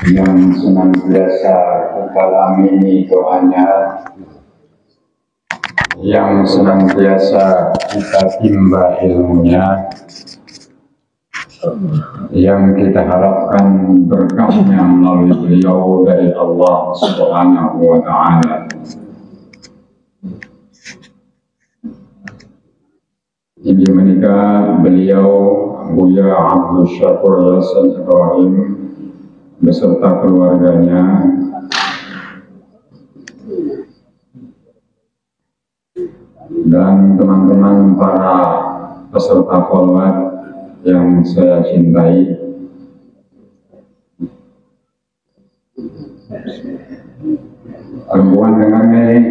yang senantiasa kita amini doanya, yang senantiasa kita timba ilmunya, yang kita harapkan berkahnya melalui beliau dari Allah Subhanahu wa Ta'ala. Ini menikah beliau Buya Abdul Syakur Yasin Ibrahim beserta keluarganya, dan teman-teman para peserta kholwat yang saya cintai. Perempuan dengar nih,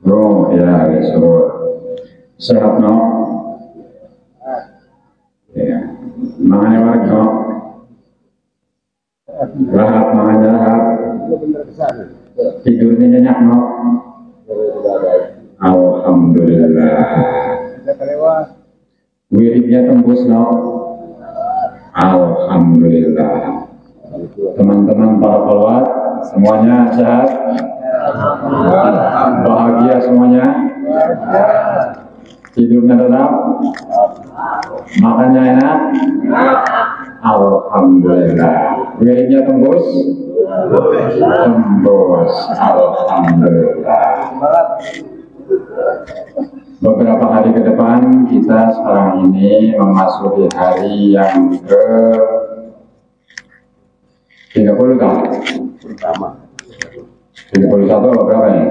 bro, ya disuruh sehat no, ya makanya warga lahat, makanya lahat, tidurnya nyenyak no. Alhamdulillah. Wiridnya tembus no. Alhamdulillah. Teman-teman para kholwat semuanya sehat, bahagia semuanya, tidurnya tetap, makannya enak. Alhamdulillah. Wiridnya tembus, alhamdulillah. Beberapa hari ke depan kita sekarang ini memasuki hari yang ke 30 kan? 31 atau berapa ya?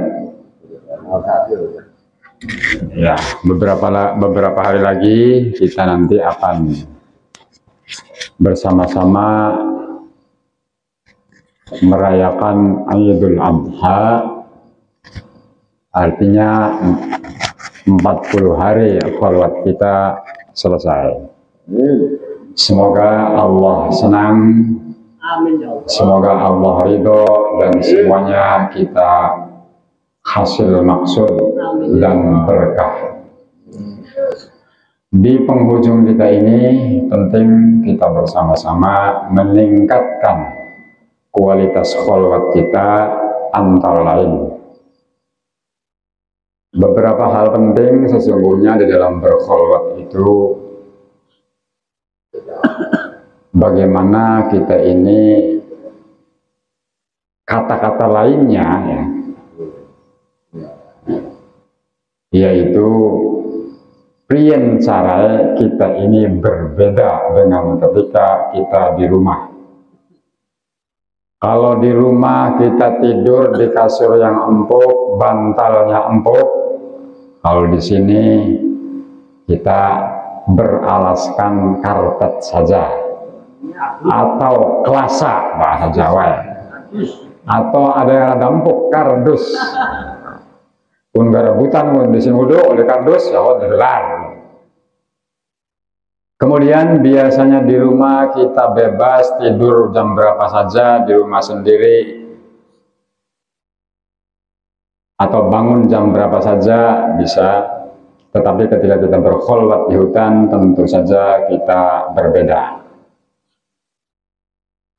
Ya, beberapa hari lagi kita nanti akan bersama-sama merayakan Idul Adha, artinya 40 hari kholwat kita selesai. Semoga Allah senang, semoga Allah ridho, dan semuanya kita hasil maksud dan berkah. Di penghujung kita ini penting kita bersama-sama meningkatkan kualitas kholwat kita, antara lain beberapa hal penting sesungguhnya di dalam berkholwat itu. Bagaimana kita ini kata-kata lainnya ya, yaitu prien cara kita ini berbeda dengan ketika kita di rumah. Kalau di rumah kita tidur di kasur yang empuk, bantalnya empuk. Kalau di sini kita beralaskan karpet saja, atau kelasa bahasa Jawa, atau ada yang ada empuk kardus. Pun garabutan pun di sini oleh kardus ya delar. Kemudian biasanya di rumah kita bebas tidur jam berapa saja di rumah sendiri, atau bangun jam berapa saja bisa. Tetapi ketika kita berkholwat di hutan tentu saja kita berbeda.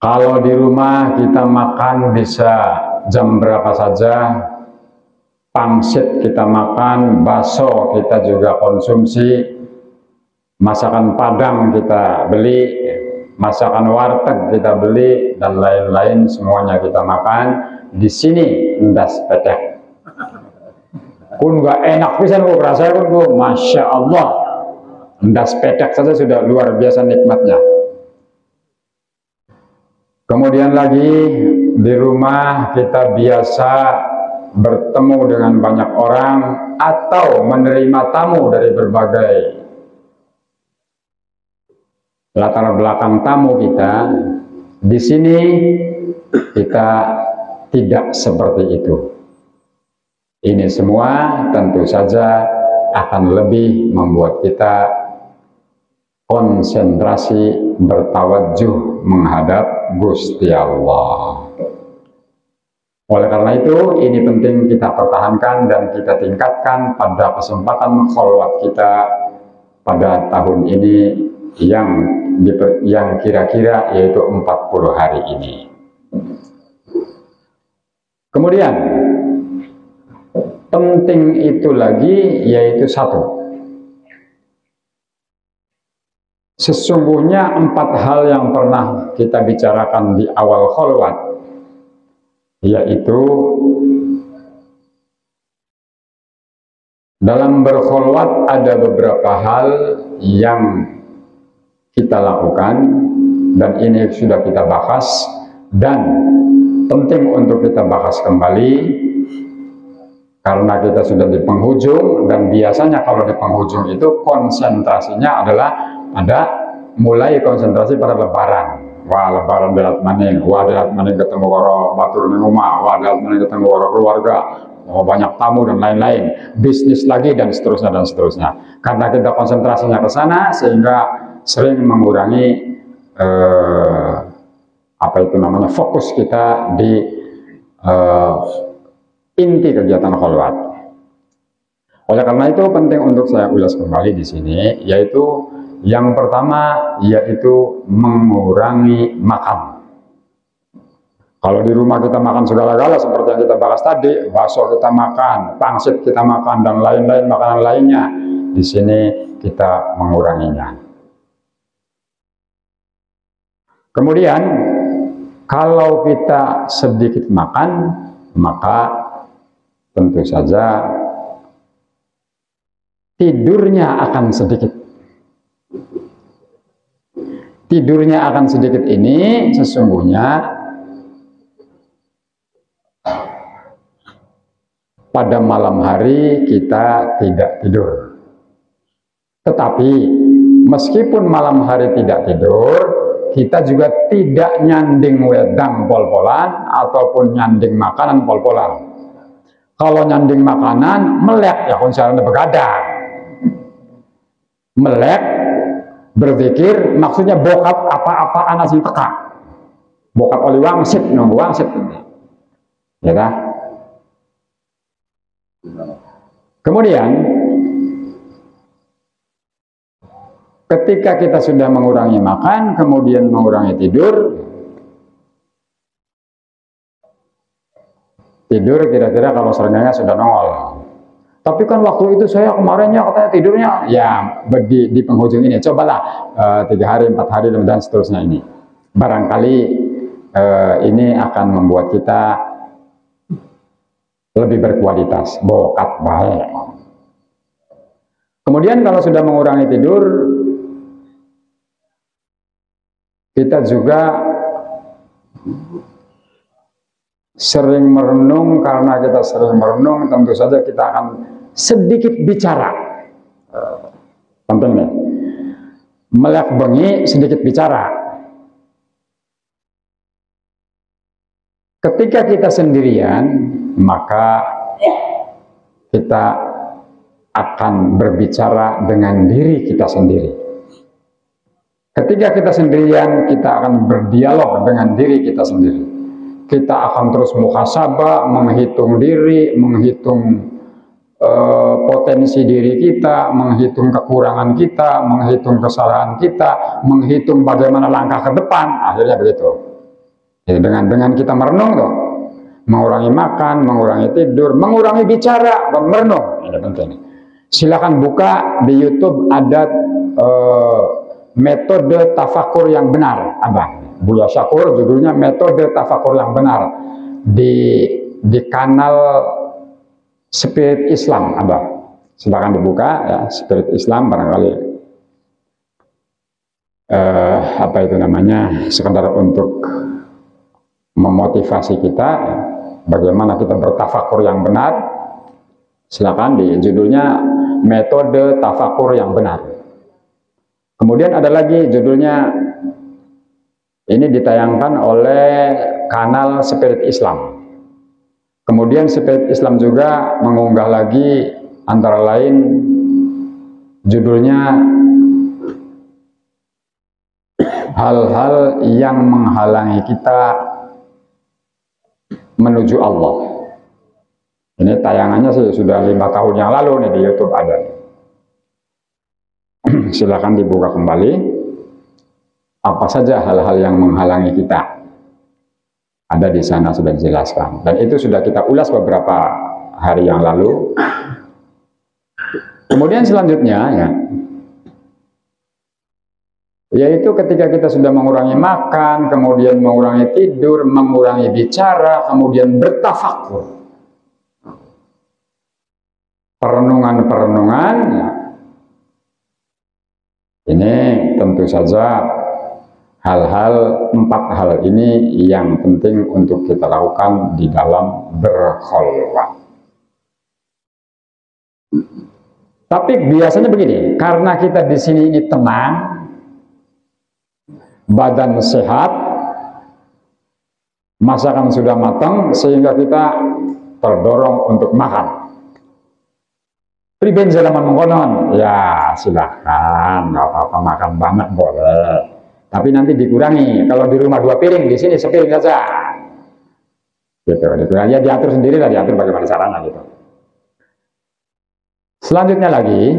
Kalau di rumah kita makan bisa jam berapa saja, pangsit kita makan, bakso kita juga konsumsi, masakan Padang kita beli, masakan warteg kita beli, dan lain-lain semuanya kita makan. Di sini endas petek. Kun gak enak pisan kok rasanya kun, masya Allah. Endas petek saja sudah luar biasa nikmatnya. Kemudian lagi di rumah kita biasa bertemu dengan banyak orang atau menerima tamu dari berbagai latar belakang tamu kita. Di sini kita tidak seperti itu. Ini semua tentu saja akan lebih membuat kita konsentrasi, bertawajuh menghadap Gusti Allah. Oleh karena itu, ini penting kita pertahankan dan kita tingkatkan pada kesempatan kholwat kita pada tahun ini yang kira-kira yaitu 40 hari ini. Kemudian penting itu lagi yaitu satu, sesungguhnya 4 hal yang pernah kita bicarakan di awal kholwat, yaitu dalam berkholwat ada beberapa hal yang kita lakukan, dan ini sudah kita bahas dan penting untuk kita bahas kembali karena kita sudah di penghujung. Dan biasanya kalau di penghujung itu konsentrasinya adalah mulai konsentrasi pada lebaran. Wah, lebaran delat maning, wah delat maning ketemu karo batur ning omah, wah delat maning ketemu karo keluarga, oh, banyak tamu dan lain-lain, bisnis lagi dan seterusnya dan seterusnya. Karena kita konsentrasinya ke sana sehingga sering mengurangi fokus kita di inti kegiatan kholwat. Oleh karena itu penting untuk saya ulas kembali di sini, yaitu yang pertama yaitu mengurangi makan. Kalau di rumah kita makan segala-gala seperti yang kita bahas tadi, bakso kita makan, pangsit kita makan, dan lain-lain makanan lainnya, di sini kita menguranginya. Kemudian kalau kita sedikit makan, maka tentu saja tidurnya akan sedikit. Tidurnya akan sedikit ini sesungguhnya pada malam hari kita tidak tidur. Tetapi meskipun malam hari tidak tidur, kita juga tidak nyanding wedang pol-polan ataupun nyanding makanan pol-polan. Kalau nyanding makanan, melek ya konsernya begadang. Melek, berpikir, maksudnya bokap apa-apa anak sing teka. Bokap oli wangsit, nunggu wangsit. Ya kan? Kemudian, ketika kita sudah mengurangi makan, kemudian mengurangi tidur kira-kira kalau serenggangnya sudah nongol. Tapi kan waktu itu saya kemarinnya katanya tidurnya, ya di penghujung ini, cobalah 3 hari, 4 hari, dan seterusnya ini. Barangkali ini akan membuat kita lebih berkualitas, bokat baik. Kemudian kalau sudah mengurangi tidur, kita juga sering merenung. Karena kita sering merenung, tentu saja kita akan sedikit bicara. Penting nih, melek bengi sedikit bicara. Ketika kita sendirian, maka kita akan berbicara dengan diri kita sendiri. Ketika kita sendirian, kita akan berdialog dengan diri kita sendiri. Kita akan terus muhasabah, menghitung diri, menghitung potensi diri kita, menghitung kekurangan kita, menghitung kesalahan kita, menghitung bagaimana langkah ke depan. Akhirnya begitu. Jadi dengan kita merenung tuh, mengurangi makan, mengurangi tidur, mengurangi bicara, dan merenung. Ini penting. Silakan buka di YouTube, ada metode tafakur yang benar, Abang Buya Syakur, judulnya metode tafakur yang benar, di kanal Spirit Islam, Abang. Silakan dibuka ya, Spirit Islam, barangkali sekedar untuk memotivasi kita bagaimana kita bertafakur yang benar. Silakan, di judulnya metode tafakur yang benar. Kemudian ada lagi judulnya, ini ditayangkan oleh kanal Spirit Islam. Kemudian Spirit Islam juga mengunggah lagi antara lain judulnya hal-hal yang menghalangi kita menuju Allah. Ini tayangannya sudah 5 tahun yang lalu nih, di YouTube ada. Silakan dibuka kembali. Apa saja hal-hal yang menghalangi kita? Ada di sana sudah dijelaskan. Dan itu sudah kita ulas beberapa hari yang lalu. Kemudian selanjutnya ya, yaitu ketika kita sudah mengurangi makan, kemudian mengurangi tidur, mengurangi bicara, kemudian bertafakur. Perenungan-perenungan, ya. Ini tentu saja empat hal ini yang penting untuk kita lakukan di dalam berkholwat. Tapi biasanya begini, karena kita di sini ini tenang, badan sehat, masakan sudah matang, sehingga kita terdorong untuk makan. Priben zaman mengkonon, ya silahkan, nggak apa-apa, makan banget boleh. Tapi nanti dikurangi, kalau di rumah 2 piring, di sini sepiring saja. Gitu, dikurangi, ya diatur sendiri lah, diatur bagaimana caranya gitu. Selanjutnya lagi,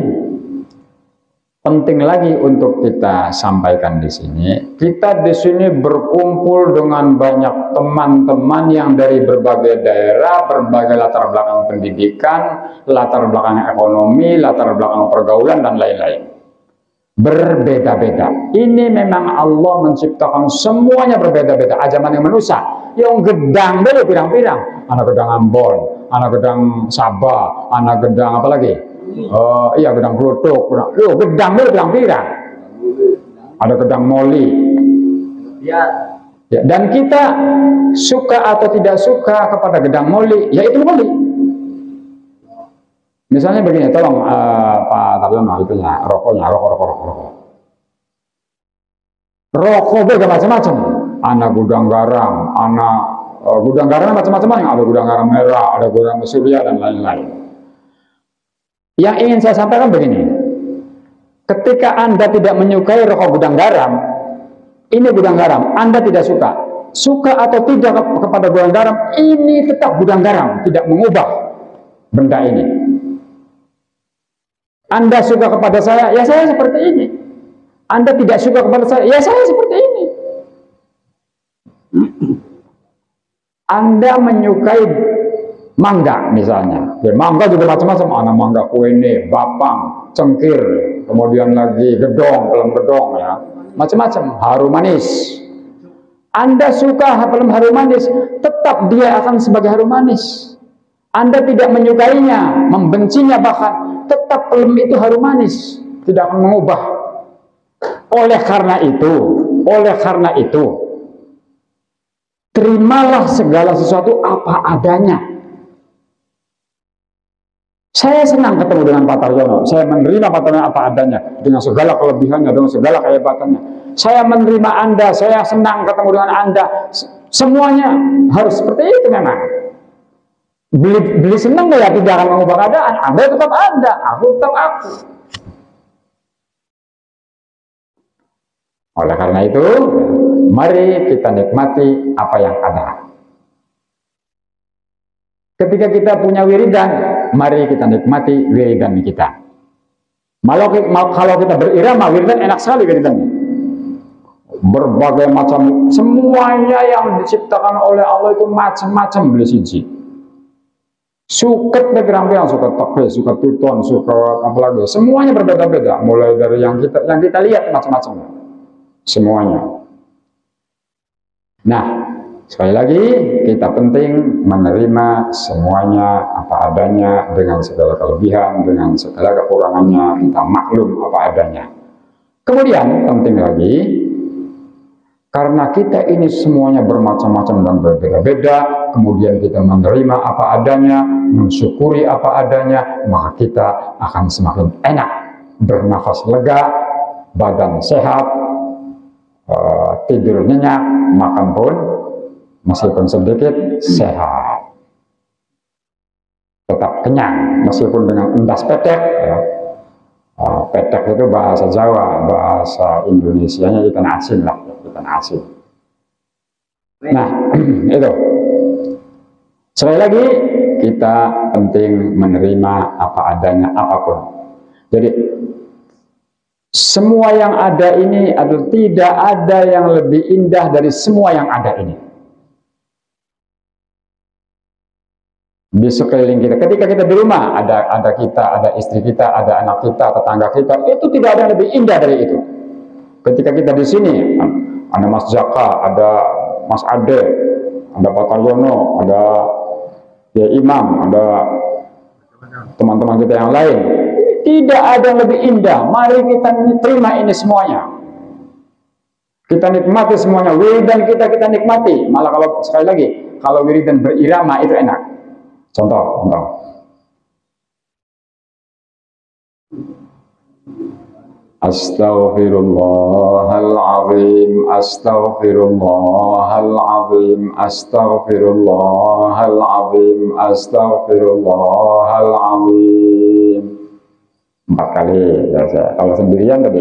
penting lagi untuk kita sampaikan di sini, kita di sini berkumpul dengan banyak teman-teman yang dari berbagai daerah, berbagai latar belakang pendidikan, latar belakang ekonomi, latar belakang pergaulan, dan lain-lain. Berbeda-beda. Ini memang Allah menciptakan semuanya berbeda-beda. Ajaman yang manusia, yang gedang dulu pirang-pirang. Anak gedang Ambon, anak gedang Sabah, anak gedang apa lagi? Iya, gedang Kluthuk, gedang dulu pirang-pirang. Ada gedang Moli. Ya, dan kita suka atau tidak suka kepada gedang Moli, ya itu Moli. Misalnya begini, tolong Pak Taryono itu ya, rokok. Rokok beda macam-macam. Anak gudang garam, gudang garam macam-macam, yang ada gudang garam merah, ada gudang surya, dan lain-lain. Yang ingin saya sampaikan begini, ketika Anda tidak menyukai rokok gudang garam, ini gudang garam, Anda tidak suka atau tidak kepada gudang garam, ini tetap gudang garam, tidak mengubah benda ini. Anda suka kepada saya, ya saya seperti ini. Anda tidak suka kepada saya, ya saya seperti ini. Anda menyukai mangga misalnya, ya, mangga juga macam-macam, ada mangga kuene, bapang, cengkir, kemudian lagi gedong, pelem gedong, ya, macam-macam, harum manis. Anda suka pelem harum manis, tetap dia akan sebagai harum manis. Anda tidak menyukainya, membencinya bahkan, tetap pelem itu harum manis, tidak akan mengubah. Oleh karena itu, terimalah segala sesuatu apa adanya. Saya senang ketemu dengan Pak Taryono, saya menerima Pak Taryono apa adanya, dengan segala kelebihannya, dengan segala kehebatannya. Saya menerima Anda, saya senang ketemu dengan Anda, semuanya harus seperti itu memang. Beli senang ya tidak akan mengubah keadaan, Anda tetap Anda, aku tetap aku. Oleh karena itu, mari kita nikmati apa yang ada. Ketika kita punya wiridan, mari kita nikmati wiridan kita. Kalau kita berirama, wiridan enak sekali wiridannya. Berbagai macam, semuanya yang diciptakan oleh Allah itu macam-macam beli siji. Suket pirang-pirang, suket teke, suket tuton, suket apa lagi, semuanya berbeda-beda. Mulai dari yang kita lihat macam-macam, semuanya. Nah, sekali lagi kita penting menerima semuanya apa adanya, dengan segala kelebihan, dengan segala kekurangannya, kita maklum apa adanya. Kemudian penting lagi, karena kita ini semuanya bermacam-macam dan berbeda-beda, kemudian kita menerima apa adanya, mensyukuri apa adanya, maka kita akan semakin enak, bernafas lega, badan sehat, tidur nyenyak, makan pun meskipun sedikit sehat, tetap kenyang meskipun dengan endas petek, ya. Petek itu bahasa Jawa, bahasa Indonesianya ikan asin lah, ikan asin. Nah, itu. Sekali lagi, kita penting menerima apa adanya apapun. Jadi, Semua yang ada ini adalah tidak ada yang lebih indah dari semua yang ada ini. Di sekeliling kita, ketika kita di rumah, ada kita, ada istri kita, ada anak kita, tetangga kita, itu tidak ada yang lebih indah dari itu. Ketika kita di sini, ada Mas Jaka, ada Mas Ade, ada Pak Taryono, ada ya Imam, ada teman-teman kita yang lain. Tidak ada yang lebih indah. Mari kita terima ini semuanya. Kita nikmati semuanya. Wiridan kita nikmati. Malah kalau sekali lagi, kalau wiridan berirama itu enak. Contoh. Astaghfirullahaladzim, astaghfirullahaladzim, astaghfirullahaladzim, astaghfirullahaladzim. 4 kali ya, kalau sendirian tadi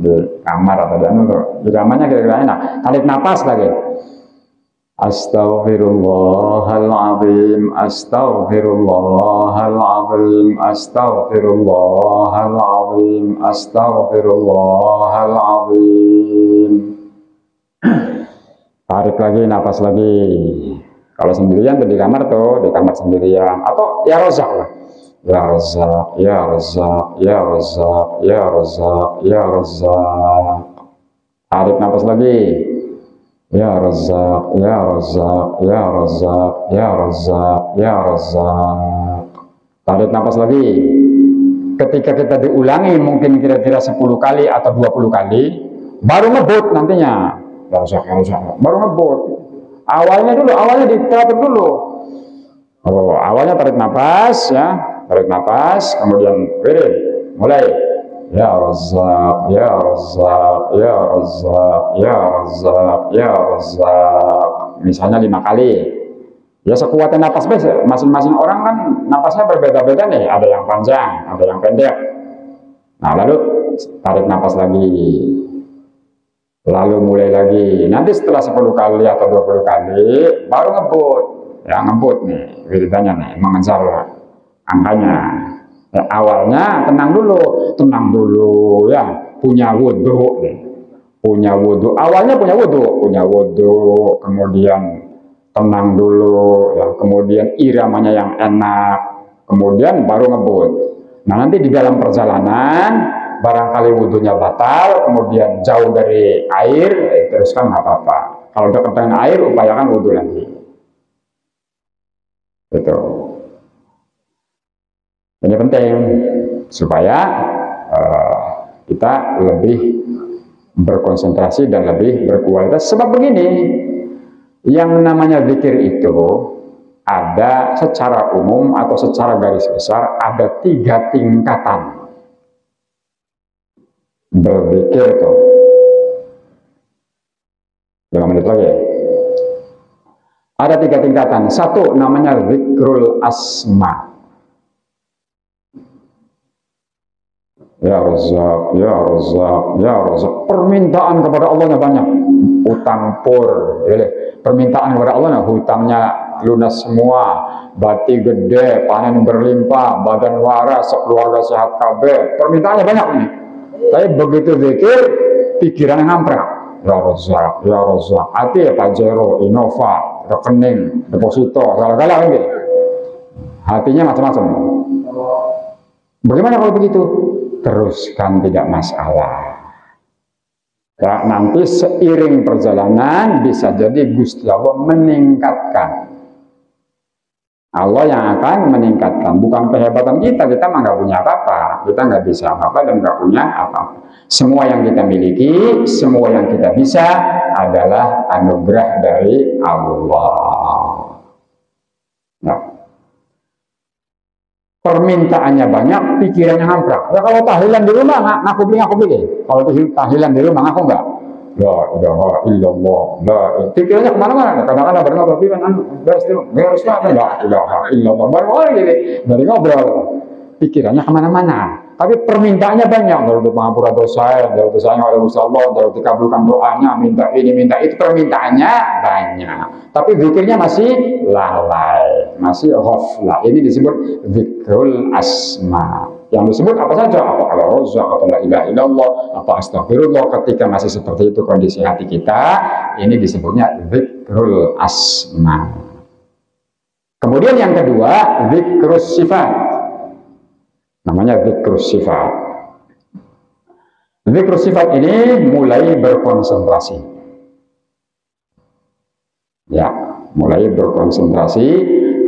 di kamar atau di kamarnya kira-kira enak. Tarik napas lagi. Astaghfirullahaladzim, astaghfirullahaladzim, astaghfirullahaladzim, astaghfirullahaladzim. Tarik lagi, napas lagi. Kalau sendirian di kamar tuh, di kamar sendirian, atau ya rozak lah. Ya Razak, ya Razak, ya Razak, ya Razak, ya Razak. Tarik napas lagi. Ya Razak, ya Razak, ya Razak, ya Razak, ya Razak. Tarik napas lagi. Ketika kita diulangi mungkin kira-kira 10 kali atau 20 kali, baru ngebut nantinya. Ya Razak, ya Razak, baru ngebut. Awalnya diteratur dulu. Awalnya tarik napas ya. Tarik napas, kemudian wirid, mulai. Ya Razak, ya Razak, ya Razak, ya Razak, ya Razak. Misalnya 5 kali. Ya sekuatnya napas masing-masing orang kan napasnya berbeda-beda nih. Ada yang panjang, ada yang pendek. Nah lalu tarik napas lagi. Lalu mulai lagi. Nanti setelah 10 kali atau 20 kali, baru ngebut. Ya ngebut nih, wiridannya nih, mengejar angkanya. Ya, awalnya tenang dulu ya, punya wudhu, awalnya punya wudhu, kemudian tenang dulu ya, kemudian iramanya yang enak, kemudian baru ngebut. Nah nanti di dalam perjalanan barangkali wudhunya batal, kemudian jauh dari air, teruskan nggak apa-apa. Kalau dekat dengan air, upayakan wudhu lagi. Betul. Ini penting supaya kita lebih berkonsentrasi dan lebih berkualitas. Sebab begini, yang namanya zikir itu ada secara umum atau secara garis besar ada 3 tingkatan berzikir itu. 5 menit lagi. Ada 3 tingkatan. 1 namanya zikrul asma. Ya Razak, ya Razak, ya Razak. Permintaan kepada Allah banyak. Utang pur, permintaan kepada Allah, hutangnya lunas semua, bati gede, panen berlimpah, badan waras, keluarga sehat kabeh. Permintaannya banyak nih. Tapi begitu zikir, pikirannya ngamprak. Ya Razak, ya Razak. Hati ya Pajero, Innova, rekening, deposito, segala-gala ini. Hatinya macam-macam. Bagaimana kalau begitu? Teruskan, tidak masalah ya. Nanti seiring perjalanan bisa jadi Gusti Allah meningkatkan. Allah yang akan meningkatkan, bukan kehebatan kita mah nggak punya apa-apa, kita nggak bisa apa-apa dan nggak punya apa-apa. Semua yang kita miliki, semua yang kita bisa adalah anugerah dari Allah. Nah, permintaannya banyak, pikirannya ngamprak. Ya kalau tahlilan di rumah ngaku beli. Kalau tahlilan di rumah ngaku enggak. La ilaha illallah. Pikirannya kemana-mana. Kadang-kadang baru ngobrol kan beres lah. La ilaha illallah. Baru dari ngobrol. Pikirannya kemana-mana. Tapi permintaannya banyak. Dari pengampura dosa, dari dosanya oleh Gusti Allah, dari dikabulkan doanya, minta ini, minta itu. Permintaannya banyak. Tapi zikirnya masih lalai, masih ghaflah. Ini disebut zikrul asma. Yang disebut apa saja, apa al-razzaq, apa la ilaha illallah, apa astagfirullah. Ketika masih seperti itu kondisi hati kita, ini disebutnya zikrul asma. Kemudian yang kedua, zikrus sifat. Namanya zikrus sifat. Zikrus sifat ini mulai berkonsentrasi. Ya, mulai berkonsentrasi,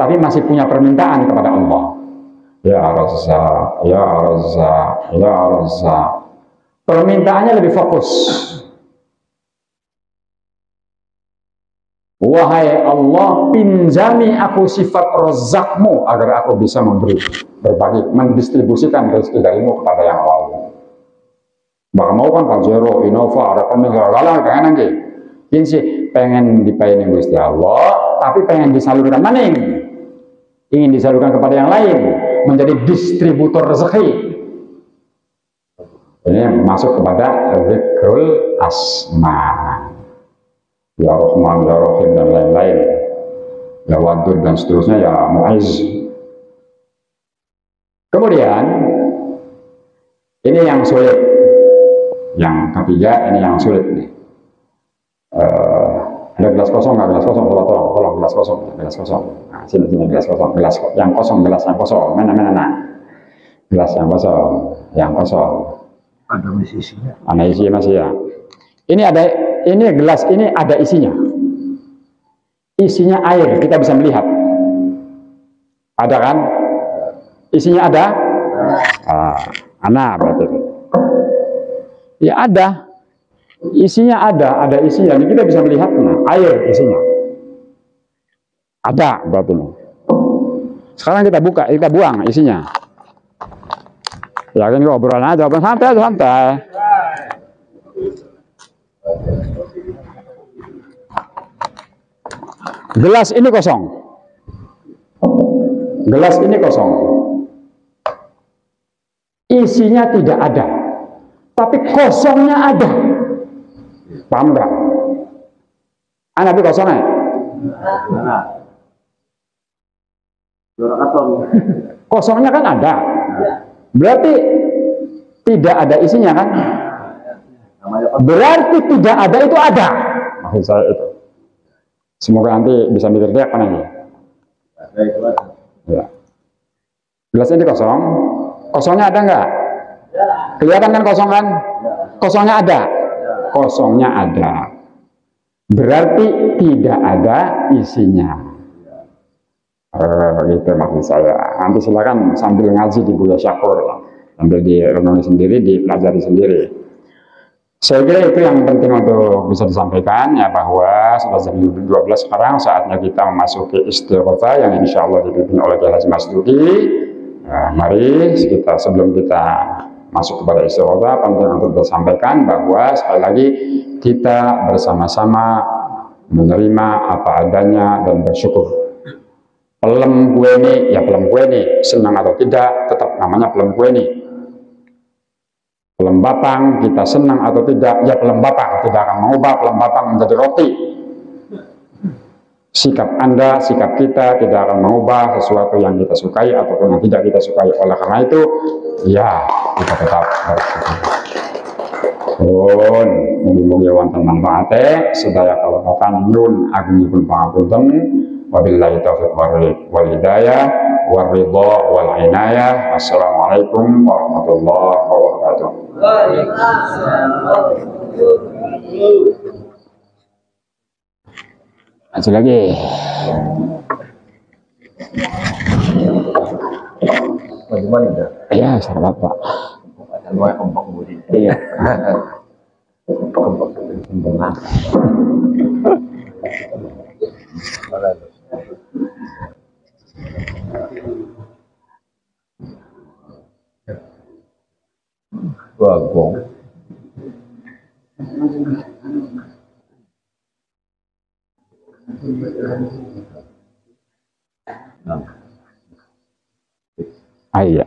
tapi masih punya permintaan kepada Allah. Ya Razzaq, ya Razzaq, ya Razzaq. Permintaannya lebih fokus. Wahai Allah, pinjami aku sifat Razzaqmu agar aku bisa memberi, berbagi, mendistribusikan rezeki darimu kepada yang lain. Baka mau kan Pajero, Innova, ada pemilik lalang, pengen nanti. Ini sih pengen dipainin Gusti Allah, tapi pengen disalurkan maning. Ingin disalurkan kepada yang lain, menjadi distributor rezeki. Ini masuk kepada zikrul asma. Ya Rahman, ya Rahim, dan lain-lain. Ya Wadud, dan seterusnya, ya Mu'izz. Kemudian, ini yang sulit. Yang ketiga, ini yang sulit nih. Ada gelas kosong nggak? Gelas kosong, tolong gelas kosong, gelas kosong. Nah, sini gelas kosong, gelas yang kosong, gelas yang kosong. Mana, gelas yang kosong, yang kosong. Ada isinya. Ada isi masih ya. Ini gelas ini ada isinya. Isinya air, kita bisa melihat. Ada kan? Isinya ada? Berarti. Ya ada. Isinya ada isinya. Ini kita bisa melihatnya, air isinya. Ada berarti. Sekarang kita buka, kita buang isinya. Ya kan obrolan aja, santai. Gelas ini kosong. Gelas ini kosong. Isinya tidak ada. Tapi kosongnya ada. Paham enggak? Tapi kosongnya? Kosongnya kan ada. Berarti tidak ada isinya kan? Berarti tidak ada itu ada. Maksud saya itu. Semoga nanti bisa mikir dia apa nanti. Ya. Gelas ini kosong. Kosongnya ada enggak? Kelihatan kan kosong kan? Kosongnya ada. Kosongnya ada. Berarti tidak ada isinya. Gitu maksud saya. Nanti silakan sambil ngaji di Buya Syakur, sambil direnungi sendiri, dipelajari sendiri. Saya kira itu yang penting untuk bisa disampaikan, ya, bahwa sudah jam 12 sekarang saatnya kita memasuki istighotsah yang insya Allah dipimpin oleh Kiai Haji Mas Duki. Mari sebelum kita masuk kepada istighotsah, penting untuk disampaikan bahwa sekali lagi kita bersama-sama menerima apa adanya dan bersyukur. Pelem gue ini, ya pelem gue ini, senang atau tidak, tetap namanya pelem gue ini. Pelem bapang, kita senang atau tidak, ya pelem bapang, tidak akan mengubah pelem bapang menjadi roti. Sikap Anda, sikap kita tidak akan mengubah sesuatu yang kita sukai ataupun yang tidak kita sukai. Oleh karena itu, ya kita tetap bersyukur. Mugi-mugi wonten manfaate, sedaya kalebatan nyuwun agungipun pangapunten. Wabillahi taufiq wal hidayah waridha wal inayah. Wassalamualaikum warahmatullahi wabarakatuh. Masih lagi. Bagaimana ya? Iya, sahabat Pak. Luar kompak budi. Iya. Kompak sempurna. Bagong. Iya.